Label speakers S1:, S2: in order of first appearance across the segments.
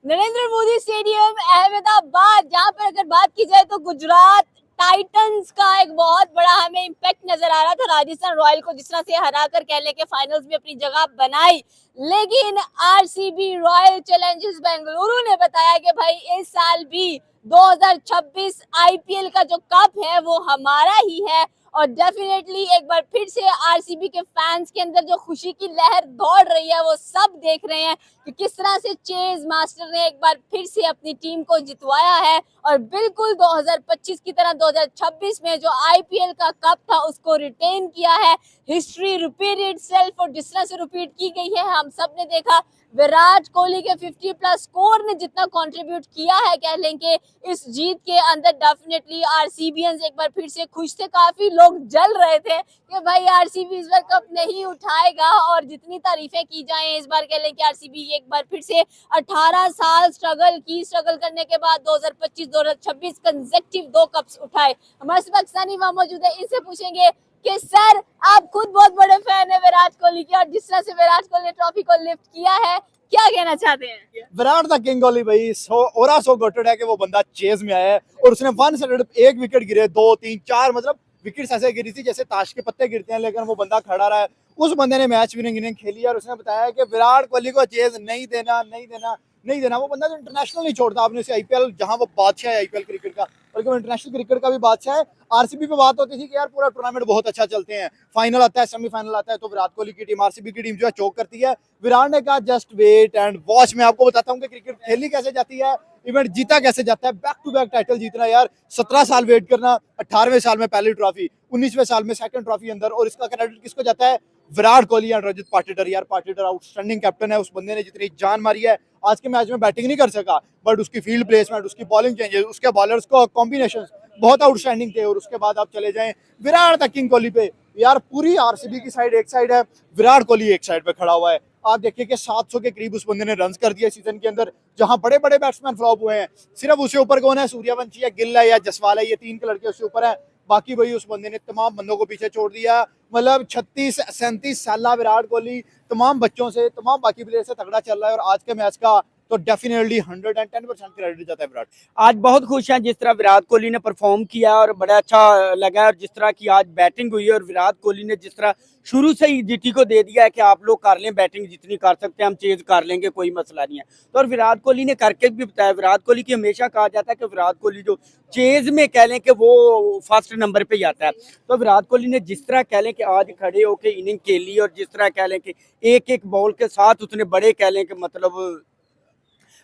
S1: Narendra Modi stadium Ahmedabad, जहां पर अगर बात की जाए तो गुजरात टाइटंस का एक बहुत बड़ा हमें इम्पैक्ट नजर आ रहा था। राजस्थान रॉयल को जिस तरह से हराकर कह लें कि फाइनल्स में अपनी जगह बनाई, लेकिन आरसीबी रॉयल चैलेंजर्स बेंगलुरु ने बताया कि भाई इस साल भी 2026 आईपीएल का जो कप है वो हमारा ही है। और डेफिनेटली एक बार फिर से आरसीबी के फैंस के अंदर जो खुशी की लहर दौड़ रही है वो सब देख रहे हैं कि किस तरह से चेज मास्टर ने एक बार फिर से अपनी टीम को जितवाया है। और बिल्कुल 2025 की तरह 2026 में जो आईपीएल का कप था उसको रिटेन किया है। हिस्ट्री रिपीट इटसेल्फ, और जिस तरह से रिपीट की गई है हम सब ने देखा। विराट कोहली के 50 प्लस स्कोर ने जितना कंट्रीब्यूट किया है, कह लें कि इस जीत के अंदर डेफिनेटली आरसीबीएंस एक बार फिर से खुश थे। काफी लोग जल रहे थे कि भाई आरसीबी इस बार कप नहीं उठाएगा, और जितनी तारीफें की जाएं इस बार कह लें कि आरसीबी एक बार फिर से 18 साल स्ट्रगल करने के बाद 2025-2026 कंसेक्टिव 2 कप्स उठाए। हमारे साथ पाकिस्तानी वहां मौजूद है, इनसे पूछेंगे कि सर आप खुद बहुत बड़े फैन है विराट कोहली के, और जिस तरह से विराट कोहली ने ट्रॉफी को लिफ्ट किया है, क्या कहना चाहते हैं?
S2: विराट द किंग कोहली भाई सो गोटेड है कि वो बंदा चेज में आया है और उसने 100 एक विकेट गिरे, 2 3 4 मतलब विकेट ऐसे गिरी थी जैसे ताश के पत्ते गिरते हैं, लेकिन वो बंदा खड़ा रहा है। उस बंदे ने मैच विनिंग इनिंग खेली और उसने बताया कि विराट कोहली को चेज नहीं देना। वो बंदा जो इंटरनेशनल नहीं छोड़ता। आपने उसे आईपीएल, जहां वो बादशाह है आईपीएल क्रिकेट का, बल्कि वो इंटरनेशनल क्रिकेट का भी बादशाह है। आरसीबी पे बात होती थी कि यार पूरा टूर्नामेंट बहुत अच्छा चलते हैं, फाइनल आता है, सेमीफाइनल आता है तो विराट कोहली की टीम, आरसीबी की टीम जो है चोक करती है। विराट ने कहा जस्ट वेट एंड वॉच, मैं आपको बताता हूँ कि क्रिकेट खेली कैसे जाती है, इवेंट जीता कैसे जाता है। बैक टू बैक टाइटल जीतना यार, 17 साल वेट करना, 18वें साल में पहली ट्रॉफी, 19वें साल में सेकंड ट्रॉफी अंदर, और इसका क्रेडिट किसको जाता है? विराट कोहली एंड रजत पाटीदार। यार पाटीदार आउटस्टैंडिंग कैप्टन है, उस बंदे ने जितनी जान मारी है। आज के मैच में बैटिंग नहीं कर सका, बट उसकी फील्ड प्लेसमेंट, उसकी बॉलिंग चेंजेस, उसके बॉलर्स को कॉम्बिनेशन बहुत आउटस्टैंडिंग थे। और उसके बाद आप चले जाएं विराट द किंग कोहली पे, यार पूरी आरसीबी की साइड एक साइड है, विराट कोहली एक साइड पे खड़ा हुआ है। आप देखिए कि 700 के करीब उस बंदे ने रन कर दिया सीजन के अंदर, जहां बड़े बड़े बैट्समैन फ्लॉप हुए हैं। सिर्फ उससे ऊपर कौन है? सूर्यवंशी है, गिल है या जसवाल है, ये 3 के लड़के उससे ऊपर है। बाकी भाई उस बंदे ने तमाम बंदों को पीछे छोड़ दिया। मतलब 36-37 साल विराट कोहली तमाम बच्चों से, तमाम बाकी प्लेयर से तगड़ा चल रहा है। और आज के मैच का तो डेफिनेटली 110% क्रेडिट जाता है विराट।
S3: आज बहुत खुश हैं जिस तरह विराट कोहली ने परफॉर्म किया और बड़ा अच्छा लगा, और जिस तरह की आज बैटिंग हुई है, और विराट कोहली ने जिस तरह शुरू से ही जीटी को दे दिया है कि आप लोग कर लें बैटिंग, जितनी कर सकते हैं हम चेज कर लेंगे, कोई मसला नहीं है। तो और विराट कोहली ने करके भी बताया। विराट कोहली की हमेशा कहा जाता है कि विराट कोहली जो चेज में कह लें कि वो फर्स्ट नंबर पे ही आता है। तो विराट कोहली ने जिस तरह कह लें कि आज खड़े होकर इनिंग खेली, और जिस तरह कह लें कि एक एक बॉल के साथ उसने बड़े कह लें कि मतलब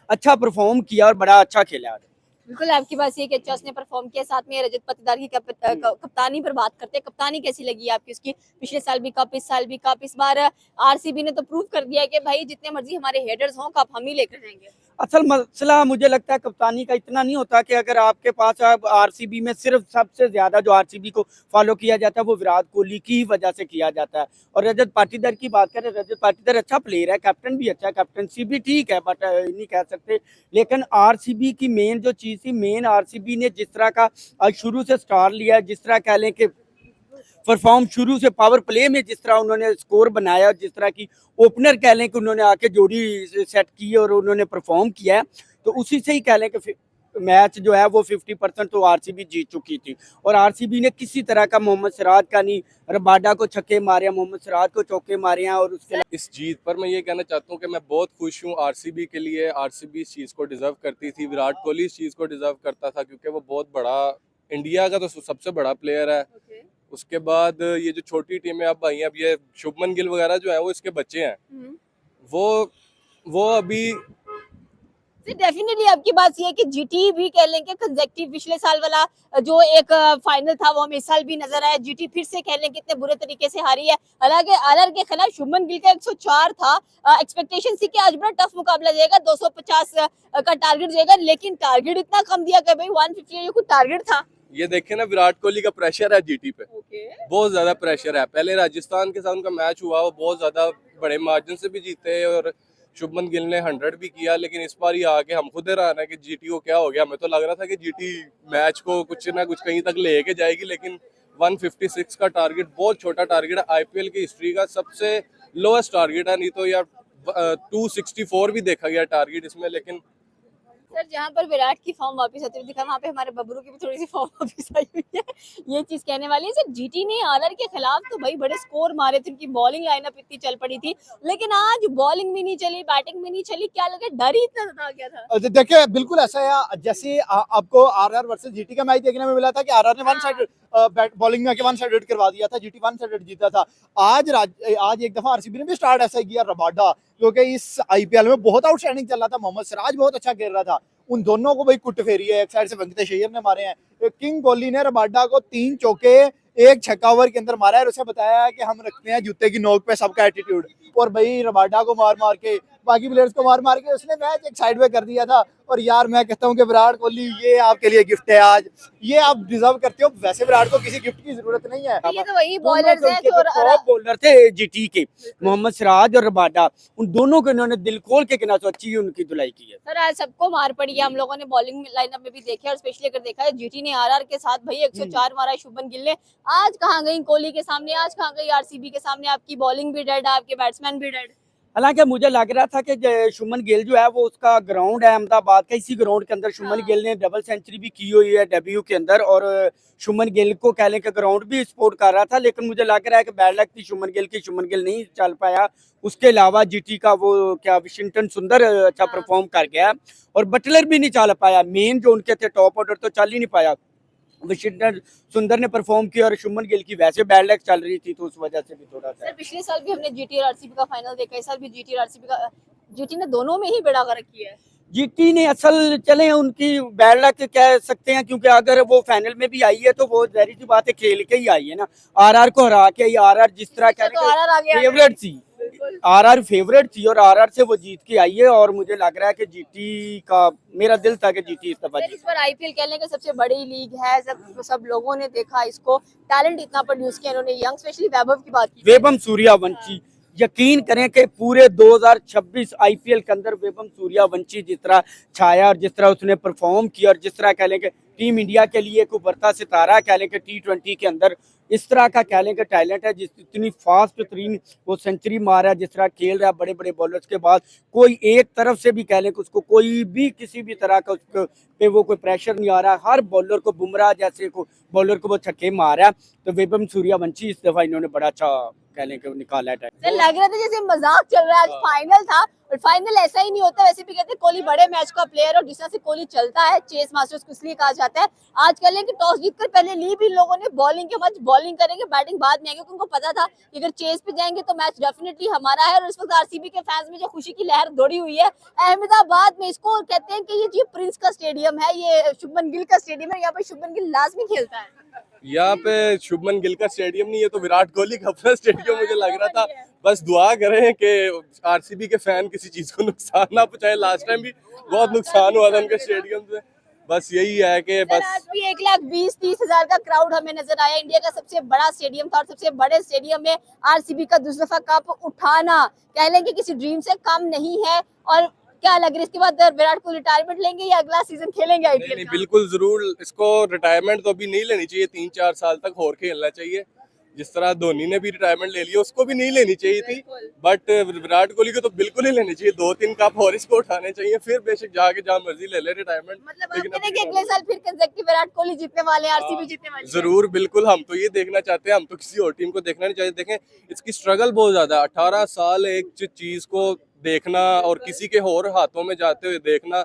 S3: अच्छा परफॉर्म किया और बड़ा अच्छा खेला।
S1: बिल्कुल आपकी बात सही है कि अच्छा उसने परफॉर्म किया। साथ में रजत पाटीदार की कप्तानी पर बात करते हैं। कप्तानी कैसी लगी आपकी उसकी? पिछले साल भी कप, इस साल भी कप, इस बार आरसीबी ने तो प्रूव कर दिया है कि भाई जितने मर्जी हमारे हेडर्स हों, कप हम ही लेकर जाएंगे।
S3: असल मसला मुझे लगता है कप्तानी का इतना नहीं होता कि अगर आपके पास आरसीबी में सिर्फ सबसे ज्यादा जो आरसीबी को फॉलो किया जाता है वो विराट कोहली की ही वजह से किया जाता है। और रजत पाटीदार की बात करें, रजत पाटीदार अच्छा प्लेयर है, कैप्टन भी अच्छा है, कैप्टनसी भी ठीक है, बट नहीं कह सकते। लेकिन आरसीबी की मेन जो चीज़ थी, मेन आरसीबी ने जिस तरह का शुरू से स्टार लिया, जिस तरह कह लें कि परफॉर्म शुरू से पावर प्ले में जिस तरह उन्होंने स्कोर बनाया, और जिस तरह की ओपनर कह लें कि उन्होंने आके जोड़ी सेट की और उन्होंने परफॉर्म किया है, तो उसी से ही कह लें कि मैच जो है वो 50% तो आरसीबी जीत चुकी थी। और आरसीबी ने किसी तरह का मोहम्मद सिराज का नहीं, रबाडा को छक्के मारे, मोहम्मद सिराज को चौके मारे हैं। और उसके
S4: इस जीत पर मैं ये कहना चाहता हूँ कि मैं बहुत खुश हूँ आरसीबी के लिए। आरसीबी इस चीज़ को डिजर्व करती थी, विराट कोहली इस चीज़ को डिजर्व करता था, क्योंकि वो बहुत बड़ा इंडिया का तो सबसे बड़ा प्लेयर है। उसके बाद ये जो छोटी टीमें अब आई हैं, अब ये शुभमन गिल वगैरह जो है वो इसके बच्चे हैं, वो अभी
S1: डेफिनेटली आपकी बात ये है कि जीटी भी कह लें कि कंसेक्टिव पिछले साल वाला जो एक फाइनल था वो हमें इस साल भी नजर आया। जीटी फिर से कह लें कितने बुरे तरीके से हारी है। हालांकि आलर के खिलाफ शुभमन गिल का 104 था। एक्सपेक्टेशन थी कि आज बड़ा टफ मुकाबला जाएगा, 250 का टारगेट जाएगा, लेकिन टारगेट इतना कम दिया कि भाई 150 ये कुछ टारगेट था।
S4: ये देखे ना, विराट कोहली का प्रेशर है जीटी पे, बहुत ज्यादा प्रेशर है। पहले राजस्थान के साथ उनका मैच हुआ, वो बहुत ज्यादा बड़े मार्जिन से भी जीते, और शुभमन गिल ने 100 भी किया। लेकिन इस बार ही आके हम खुद हैरान है कि जीटी को क्या हो गया। हमें तो लग रहा था कि जीटी मैच को कुछ ना कुछ कहीं तक लेके जाएगी, लेकिन 156 का टारगेट बहुत छोटा टारगेट है। आईपीएल की हिस्ट्री का सबसे लोएस्ट टारगेट है, नहीं तो यार 264 भी देखा गया टारगेट इसमें। लेकिन
S3: को।
S1: सर जहाँ पर विराट की फॉर्म वापस आती हुई दिखा, वहाँ पे हमारे बबरू की भी थोड़ी सी फॉर्म वापस आई हुई है, ये चीज कहने वाली है। सर जीटी ने आरआर के खिलाफ तो भाई बड़े स्कोर मारे थे, उनकी बॉलिंग लाइनअप इतनी चल पड़ी थी, लेकिन आज बॉलिंग भी नहीं चली, बैटिंग भी नहीं चली, क्या लगा डर ही इतना ज्यादा आ गया था।
S2: देखिए बिल्कुल ऐसा है, जैसे आपको आरआर वर्सेस जीटी का मैच देखने में मिला था कि आरआर ने वन साइड बॉलिंग में वन साइडेड करवा दिया था, जीटी वन साइडेड जीता था। आज एक दफा आरसीबी ने भी स्टार्ट ऐसा ही किया, रबाडा क्योंकि इस आईपीएल में बहुत आउटस्टैंडिंग चल रहा था, मोहम्मद सिराज बहुत अच्छा खेल रहा था, उन दोनों को भाई कुट फेरी है। एक साइड से वेंकटेश अय्यर ने मारे हैं, किंग कोहली ने रबाडा को 3 चौके 1 छक्का ओवर के अंदर मारा है, और उसे बताया है कि हम रखते हैं जूते की नोक पे सबका एटीट्यूड, और भाई रबाडा को मार मार के, बाकी प्लेयर्स को मार मार के उसने मैच एक साइड में कर दिया था। और यार मैं कहता हूँ कि विराट कोहली ये आपके लिए गिफ्ट है आज, ये आप डिजर्व करते हो। वैसे विराट को किसी गिफ्ट की जरूरत नहीं है।
S1: ये तो वही बॉलर्स हैं जो
S3: टॉप बॉलर थे जीटी के, मोहम्मद सिराज और रबाडा, उन दोनों को इन्होंने दिल खोल के कहना तो अच्छी उनकी धुलाई की है।
S1: सर आज सबको मार पड़ी है, हम लोगों ने बॉलिंग लाइनअप में भी देखा, और स्पेशली अगर देखा है जीटी ने आरआर के साथ भाई 104 मारा है शुभमन गिल ने। आज कहाँ गई कोहली के सामने, आज कहाँ गई आरसीबी के सामने, आपकी बॉलिंग भी डेड है, आपके बैट्समैन भी डेड।
S3: हालांकि मुझे लग रहा था कि शुभमन गिल जो है वो उसका ग्राउंड है अहमदाबाद का, इसी ग्राउंड के अंदर शुभमन गिल ने डबल सेंचुरी भी की हुई है डेब्यू के अंदर, और शुभमन गिल को कह लें कि ग्राउंड भी सपोर्ट कर रहा था, लेकिन मुझे लग रहा है कि बैड लक थी शुभमन गिल की, शुभमन गिल नहीं चल पाया। उसके अलावा जीटी का वो क्या विशिंगटन सुंदर अच्छा परफॉर्म कर गया, और बटलर भी नहीं चल पाया, मेन जो उनके थे टॉप ऑर्डर तो चल ही नहीं पाया। विशिंगटन सुंदर ने परफॉर्म किया, और शुभमन गिल की वैसे बैड लक चल रही थी, तो उस वजह से भी थोड़ा सा।
S1: सर पिछले साल भी हमने जीटी और आरसीबी का फाइनल देखा, इस साल भी जीटी और आरसीबी का, जीटी ने दोनों में ही बेड़ा गर्क किया है।
S3: जीटी ने असल चले उनकी बैड लक कह सकते हैं, क्योंकि अगर वो फाइनल में भी आई है तो वो जाहिर सी बात है खेल के ही आई है ना, आरआर को हरा के। आरआर जिस तरह
S1: तो आरआर आ गया
S3: फेवरेट थी, आरआर फेवरेट थी, और आरआर से वो जीत के आई है, और मुझे लग रहा है कि जीटी का, मेरा दिल था कि जीटी इस दफा
S1: इस बार आईपीएल कहने का सबसे बड़ी लीग है, सब लोगों ने देखा इसको, टैलेंट इतना प्रोड्यूस किया इन्होंने, यंग स्पेशली वैभव की बात की,
S3: वेभम सूर्यवंशी। यकीन करें कि पूरे 2026 आईपीएल के अंदर वेभम सूर्यवंशी जिस तरह छाया, और जिस तरह उसने परफॉर्म किया, और जिस तरह कह लें कि टीम इंडिया के लिए एक उभरता सितारा कह लें कि T20 के अंदर इस तरह का कह लें कि टैलेंट है, जिस इतनी फास्ट तरीन वो सेंचुरी मारा, जिस तरह खेल रहा है बड़े बड़े बॉलर्स के बाद, कोई एक तरफ से भी कह लें कि उसको कोई भी किसी भी तरह का उसको पे वो कोई प्रेशर नहीं आ रहा, हर बॉलर को बुमराह जैसे को बॉलर को वो छक्के मारा। तो वेभम सूर्यवंशी इस दफा इन्होंने बड़ा अच्छा कह लें कि निकाला है।
S1: सर लग रहा था जैसे मजाक चल रहा है, आज फाइनल था, और फाइनल ऐसा ही नहीं होता, वैसे भी कहते हैं कोहली बड़े मैच का प्लेयर, और जिस तरह से कोहली चलता है चेस मास्टर्स को इसलिए कहा जाता है। आज कह लें कि टॉस जीतकर पहले ली भी लोगों ने बॉलिंग के बाद, बॉलिंग करेंगे बैटिंग बाद में आएंगे, क्योंकि उनको पता था कि अगर चेस पे जाएंगे तो मैच डेफिनेटली हमारा है। और इस वक्त आरसीबी के फैंस में जो खुशी की लहर दौड़ी हुई है अहमदाबाद में, इसको कहते हैं कि ये प्रिंस का स्टेडियम है, ये शुभमन गिल का स्टेडियम है, यहाँ पे शुभमन गिल लाजमी खेलता है।
S4: यहाँ पे शुभमन गिल का स्टेडियम नहीं है तो विराट कोहली का अपना स्टेडियम मुझे लग रहा था। बस दुआ करें कि आरसीबी के फैन किसी चीज को नुकसान ना पहुंचाए, लास्ट टाइम भी बहुत नुकसान हुआ था उनके स्टेडियम से। बस यही है कि बस
S1: आज भी 1,20,30 हजार का क्राउड हमें नजर आया, इंडिया का सबसे बड़ा स्टेडियम था, और सबसे बड़े स्टेडियम में आरसीबी का दूसरा दफा कप उठाना कह लेंगे किसी ड्रीम से कम नहीं है। और क्या लग रहा है इसके बाद विराट कोहली रिटायरमेंट लेंगे या अगला सीजन खेलेंगे आईपीएल?
S4: नहीं, बिल्कुल जरूर, इसको रिटायरमेंट तो अभी नहीं लेनी चाहिए, 3-4 साल तक और खेलना चाहिए। जिस तरह धोनी ने भी रिटायरमेंट ले लिया, उसको भी नहीं लेनी चाहिए थी, बट विराट कोहली को तो बिल्कुल ही लेनी चाहिए। 2-3 कप और इसको उठाने चाहिए, फिर बेशक जाके जहाँ मर्जी ले ले रिटायरमेंट।
S1: मतलब आप कहते हैं कि अगले साल फिर कंसेक्टिव विराट कोहली जीतने वाले हैं, आरसीबी जीतने वाली है।
S4: जरूर, बिल्कुल, हम तो ये देखना चाहते हैं, हम तो किसी और टीम को देखना नहीं चाहते। देखें इसकी स्ट्रगल बहुत ज्यादा, 18 साल एक चीज को देखना और किसी के और हाथों में जाते हुए देखना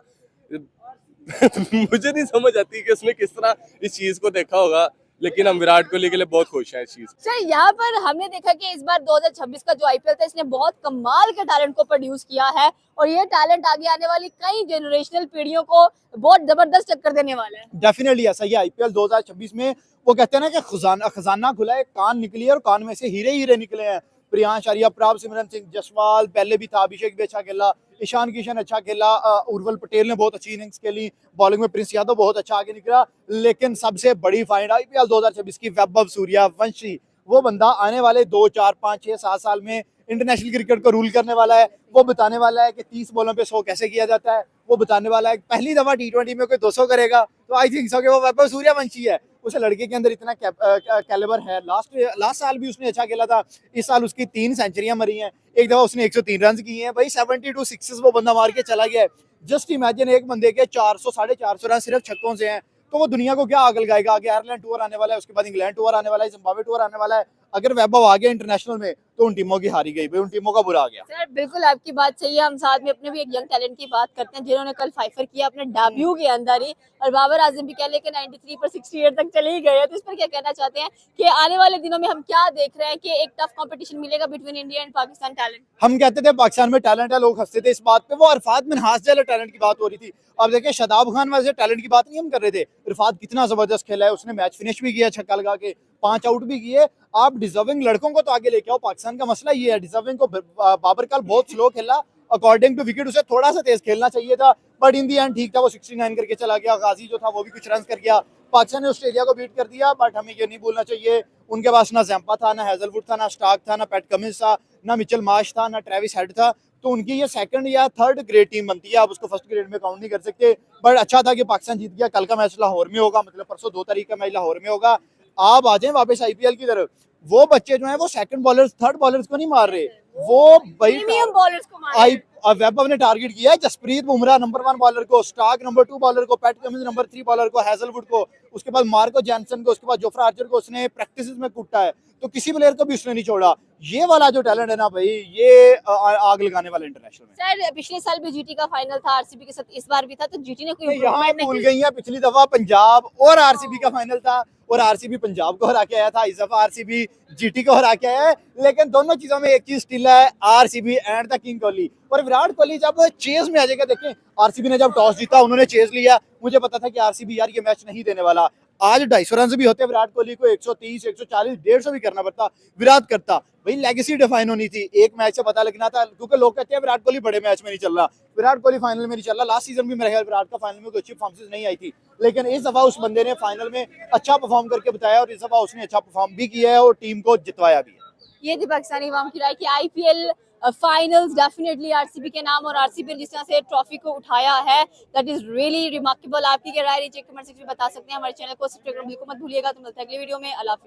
S4: मुझे नहीं समझ आती कि उसने किस तरह इस चीज को देखा होगा, लेकिन हम विराट कोहली के लिए बहुत खुश हैं इस चीज।
S1: सर यहाँ पर हमने देखा कि इस बार 2026 का जो आईपीएल था, इसने बहुत कमाल के टैलेंट को प्रोड्यूस किया है, और ये टैलेंट आगे आने वाली कई जनरेशनल पीढ़ियों को बहुत जबरदस्त टक्कर देने वाला है।
S2: डेफिनेटली ऐसा ही आईपीएल 2026 में वो कहते हैं ना कि खजाना खुला है, कान निकली है, और कान में से हीरे हीरे निकले हैं। प्रियांश आर्या, प्रभ सिमरन सिंह जसवाल पहले भी था, अभिषेक भी अच्छा खेला, ईशान किशन अच्छा खेला, उर्वल पटेल ने बहुत अच्छी इनिंग्स खेली, बॉलिंग में प्रिंस यादव बहुत अच्छा आगे निकला। लेकिन सबसे बड़ी फाइंड आईपीएल 2026 की वैभव सूर्यवंशी, वो बंदा आने वाले 2, 4, 5, 6, 7 साल में इंटरनेशनल क्रिकेट को रूल करने वाला है। वो बताने वाला है कि 30 बॉलों पे 100 कैसे किया जाता है, वो बताने वाला है पहली दफा T20 में कोई 200 करेगा, तो आई थिंक सो कि वो वैभव सूर्यवंशी है। उस लड़के के अंदर इतना कैलिबर है। लास्ट साल भी उसने अच्छा खेला था, इस साल उसकी 3 सेंचुरियां मरी हैं, एक दफा उसने 103 रन किए हैं। भाई 72 सिक्सेस वो बंदा मार के चला गया है। जस्ट इमेजिन एक बंदे के 400 450 रन सिर्फ छक्कों से हैं, तो वो दुनिया को क्या आग लगाएगा। आगे आयरलैंड टूर आने वाला है, उसके बाद इंग्लैंड टूर आने वाला है, जिम्बाब्वे टूर आने वाला है। अगर वैभव आ गया इंटरनेशनल में तो उन टीमों की हारी गई भाई, उन टीमों का बुरा आ गया।
S1: सर बिल्कुल आपकी बात सही है। हम साथ में अपने भी एक यंग टैलेंट की बात करते हैं जिन्होंने कल फाइफर किया अपने डेब्यू के अंदर ही, और बाबर आजम भी कह लें कि 93 पर 68 तक चले ही गए हैं। तो इस पर क्या कहना चाहते हैं कि आने वाले दिनों में हम क्या देख रहे हैं कि एक टफ कंपटीशन मिलेगा between India and Pakistan talent?
S2: हम कहते थे पाकिस्तान में टैलेंट है, लोग हंसते थे इस बात पे। वो अरफात मिनहास जैसे टैलेंट की बात हो रही थी। अब देखिए शादाब खान वैसे टैलेंट की बात नहीं हम कर रहे थे। इरफात कितना जबरदस्त खेला है, उसने मैच फिनिश भी किया छक्का लगा के, 5 आउट भी किए। आप डिजर्विंग लड़कों को तो आगे लेके आओ। पाकिस्तान का मसला ये है, डिजर्विंग को बाबर कल बहुत स्लो खेला। अकॉर्डिंग टू विकेट उसे थोड़ा सा तेज खेलना चाहिए था, बट इन दी एंड ठीक था। वो 69 करके चला गया। गाजी जो था वो भी कुछ रन कर गया। पाकिस्तान ने ऑस्ट्रेलिया को बीट कर दिया, बट हमें ये नहीं भूलना चाहिए उनके पास ना जैम्पा था, ना हेजलवुड था, ना स्टार्क था, ना पैट कमिंस था, ना मिचेल मार्श था, ना ट्रेविस हेड था। तो उनकी ये सेकंड या थर्ड ग्रेड टीम बनती है, आप उसको फर्स्ट ग्रेड में काउंट नहीं कर सकते। बट अच्छा था कि पाकिस्तान जीत गया। कल का मैच लाहौर में होगा, मतलब परसों 2 तारीख का मैच लाहौर में होगा। आप आ जाए वापस आईपीएल की तरफ। वो बच्चे जो हैं वो सेकंड बॉलर्स थर्ड बॉलर्स को नहीं मार रहे, वो
S1: प्रीमियम बॉलर्स को मार
S2: आई वैभव ने टारगेट किया है जसप्रीत बुमराह नंबर 1 बॉलर को, स्टार्क नंबर 2 बॉलर को, पैट कमिंस नंबर 3 बॉलर को, हेजलवुड को, उसके बाद मार्को जैनसन को, उसके बाद जोफ्रा आर्चर को उसने प्रैक्टिस में कूटा है। तो किसी प्लेयर को भी उसने नहीं छोड़ा। ये वाला जो टैलेंट है ना भाई, ये आग लगाने वाला इंटरनेशनल में।
S1: सर पिछले साल भी जीटी का फाइनल था आरसीबी के साथ, इस बार भी था, तो जीटी ने कोई
S2: यहाँ
S1: इम्प्रूवमेंट
S2: भूल
S1: नहीं
S2: गई है, पिछली दफा पंजाब और आरसीबी का फाइनल था और आरसीबी पंजाब को हरा के आया था। इस दफा आरसीबी जीटी को हरा के आया है। लेकिन दोनों चीजों में एक चीज स्टिल है, RCB and the king Kohli. और विराट कोहली जब चेज में आ जाएगा, देखें आरसीबी ने जब टॉस जीता उन्होंने चेज लिया। मुझे पता था कि आरसीबी यार ये मैच नहीं देने वाला। आज 250 रन भी होते विराट कोहली को 130 140 150 भी करना पड़ता, विराट करता। भाई लेगेसी डिफाइन होनी थी, एक मैच से पता लगना था। क्योंकि लोग कहते हैं विराट कोहली बड़े मैच में नहीं चल रहा, विराट कोहली फाइनल में नहीं चल रहा। लास्ट सीजन भी मेरे ख्याल विराट का फाइनल में कोई अच्छी परफॉर्मेंस नहीं आई थी, लेकिन इस दफा उस बंदे ने फाइनल में अच्छा परफॉर्म करके बताया और इस दफा उसने अच्छा परफॉर्म भी किया है और टीम को जितवाया भी है।
S1: ये थी पाकिस्तानी अवाम की राय कि आईपीएल फाइनल्स डेफिनेटली आरसीबी के नाम, और आरसीबी ने जिस तरह से ट्रॉफी को उठाया है दैट इज रियली रिमार्केबल। आपकी क्या राय नीचे कमेंट सेक्शन में बता सकते हैं। हमारे चैनल को सब्सक्राइब करना बिल्कुल मत भूलिएगा। तो मिलते हैं अगली वीडियो में। अल्लाह हाफिज़।